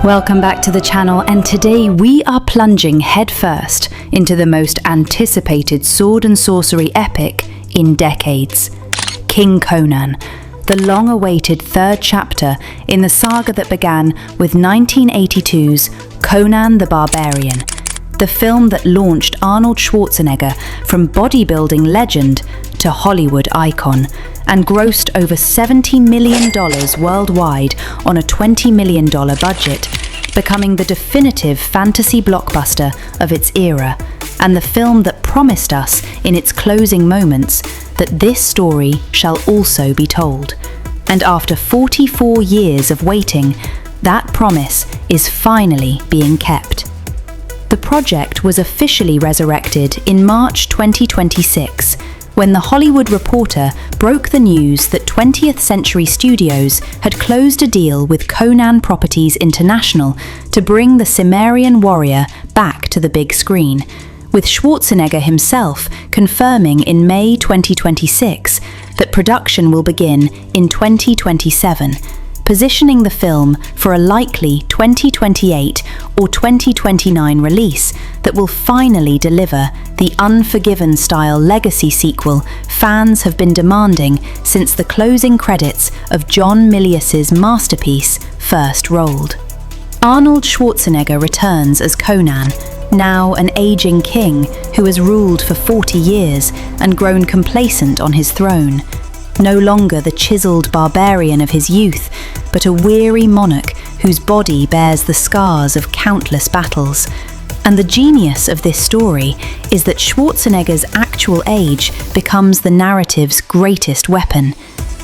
Welcome back to the channel, and today we are plunging headfirst into the most anticipated sword and sorcery epic in decades. King Conan, the long-awaited third chapter in the saga that began with 1982's Conan the Barbarian, the film that launched Arnold Schwarzenegger from bodybuilding legend to Hollywood icon, and grossed over $70 million worldwide on a $20 million budget, becoming the definitive fantasy blockbuster of its era, and the film that promised us in its closing moments that this story shall also be told. And after 44 years of waiting, that promise is finally being kept. The project was officially resurrected in March 2026, when The Hollywood Reporter broke the news that 20th Century Studios had closed a deal with Conan Properties International to bring the Cimmerian warrior back to the big screen, with Schwarzenegger himself confirming in May 2026 that production will begin in 2027, positioning the film for a likely 2028 or 2029 release that will finally deliver the Unforgiven-style legacy sequel fans have been demanding since the closing credits of John Milius's masterpiece first rolled. Arnold Schwarzenegger returns as Conan, now an aging king who has ruled for 40 years and grown complacent on his throne. No longer the chiseled barbarian of his youth, but a weary monarch whose body bears the scars of countless battles. And the genius of this story is that Schwarzenegger's actual age becomes the narrative's greatest weapon.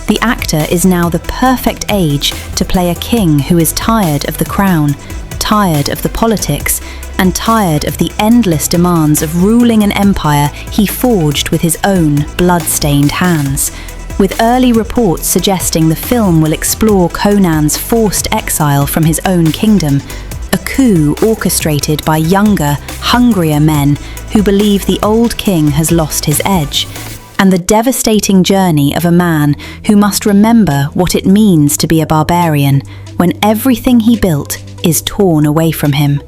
The actor is now the perfect age to play a king who is tired of the crown, tired of the politics, and tired of the endless demands of ruling an empire he forged with his own blood-stained hands, with early reports suggesting the film will explore Conan's forced exile from his own kingdom, a coup orchestrated by younger, hungrier men who believe the old king has lost his edge, and the devastating journey of a man who must remember what it means to be a barbarian when everything he built is torn away from him.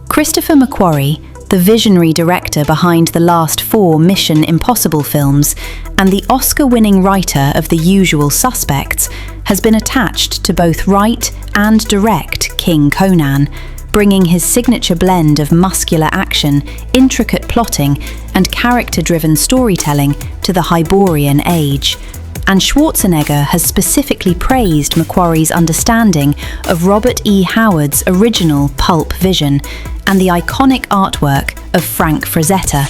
Christopher McQuarrie, the visionary director behind the last 4 Mission Impossible films and the Oscar-winning writer of The Usual Suspects, has been attached to both write and direct King Conan, bringing his signature blend of muscular action, intricate plotting, and character-driven storytelling to the Hyborian age. And Schwarzenegger has specifically praised McQuarrie's understanding of Robert E. Howard's original pulp vision and the iconic artwork of Frank Frazetta,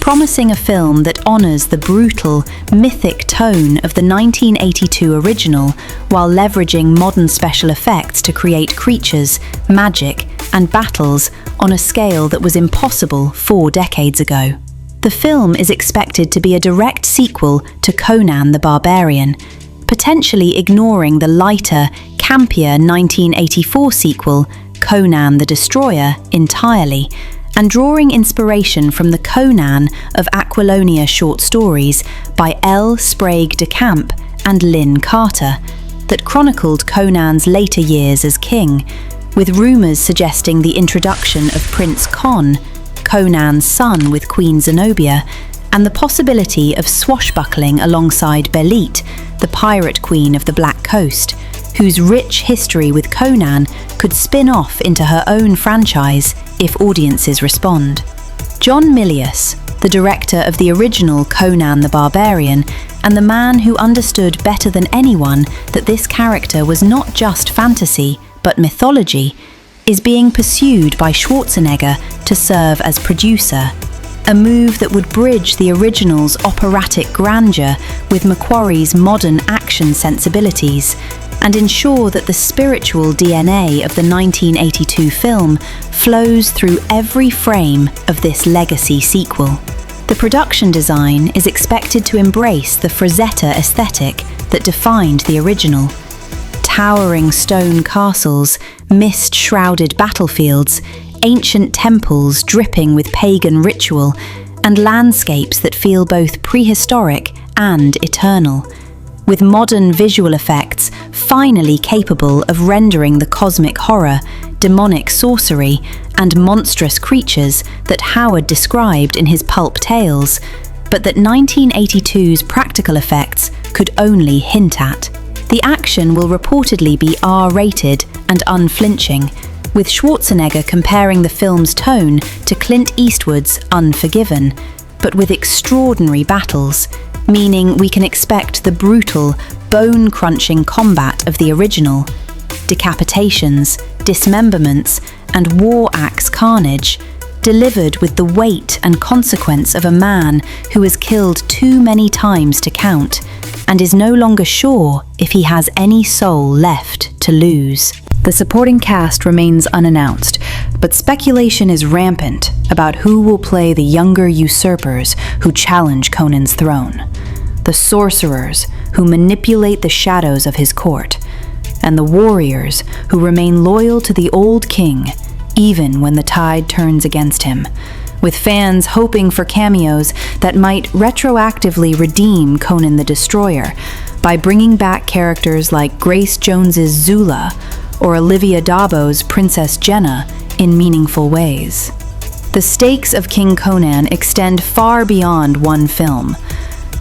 promising a film that honors the brutal, mythic tone of the 1982 original while leveraging modern special effects to create creatures, magic, and battles on a scale that was impossible 4 decades ago. The film is expected to be a direct sequel to Conan the Barbarian, potentially ignoring the lighter, campier 1984 sequel, Conan the Destroyer, entirely, and drawing inspiration from the Conan of Aquilonia short stories by L. Sprague de Camp and Lynn Carter, that chronicled Conan's later years as king, with rumours suggesting the introduction of Prince Con, Conan's son with Queen Zenobia, and the possibility of swashbuckling alongside Belit, the pirate queen of the Black Coast, whose rich history with Conan could spin off into her own franchise if audiences respond. John Milius, the director of the original Conan the Barbarian, and the man who understood better than anyone that this character was not just fantasy, but mythology, is being pursued by Schwarzenegger to serve as producer, a move that would bridge the original's operatic grandeur with McQuarrie's modern action sensibilities, and ensure that the spiritual DNA of the 1982 film flows through every frame of this legacy sequel. The production design is expected to embrace the Frazetta aesthetic that defined the original. Towering stone castles, mist-shrouded battlefields, ancient temples dripping with pagan ritual, and landscapes that feel both prehistoric and eternal, with modern visual effects finally capable of rendering the cosmic horror demonic sorcery, and monstrous creatures that Howard described in his pulp tales, but that 1982's practical effects could only hint at. The action will reportedly be R-rated and unflinching, with Schwarzenegger comparing the film's tone to Clint Eastwood's Unforgiven, but with extraordinary battles, meaning we can expect the brutal, bone-crunching combat of the original. Decapitations, dismemberments, and war axe carnage, delivered with the weight and consequence of a man who has killed too many times to count, and is no longer sure if he has any soul left to lose. The supporting cast remains unannounced, but speculation is rampant about who will play the younger usurpers who challenge Conan's throne, the sorcerers who manipulate the shadows of his court, and the warriors who remain loyal to the old king even when the tide turns against him, with fans hoping for cameos that might retroactively redeem Conan the Destroyer by bringing back characters like Grace Jones's Zula or Olivia d'Abo's Princess Jenna in meaningful ways. The stakes of King Conan extend far beyond one film.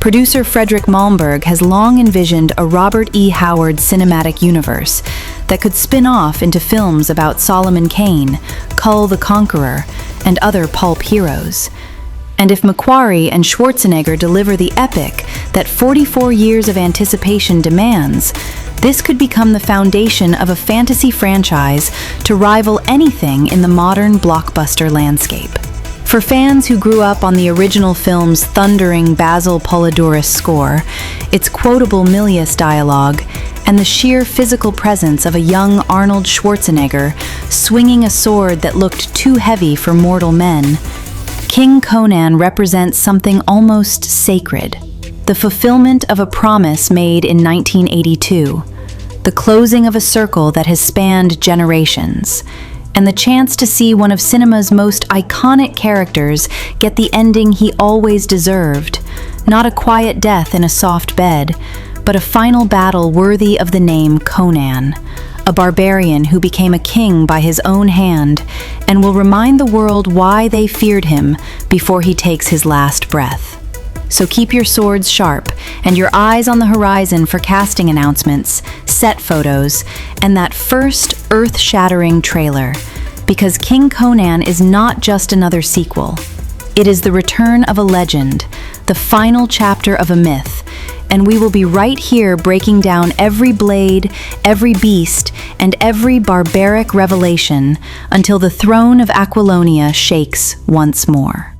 Producer Frederick Malmberg has long envisioned a Robert E. Howard cinematic universe that could spin off into films about Solomon Kane, Kull the Conqueror, and other pulp heroes. And if Macquarie and Schwarzenegger deliver the epic that 44 years of anticipation demands, this could become the foundation of a fantasy franchise to rival anything in the modern blockbuster landscape. For fans who grew up on the original film's thundering Basil Polidorus score, its quotable Milius dialogue, and the sheer physical presence of a young Arnold Schwarzenegger swinging a sword that looked too heavy for mortal men, King Conan represents something almost sacred, the fulfillment of a promise made in 1982, the closing of a circle that has spanned generations, and the chance to see one of cinema's most iconic characters get the ending he always deserved, not a quiet death in a soft bed, but a final battle worthy of the name Conan, a barbarian who became a king by his own hand and will remind the world why they feared him before he takes his last breath. So keep your swords sharp and your eyes on the horizon for casting announcements, set photos, and that first earth-shattering trailer, because King Conan is not just another sequel. It is the return of a legend, the final chapter of a myth, and we will be right here breaking down every blade, every beast, and every barbaric revelation until the throne of Aquilonia shakes once more.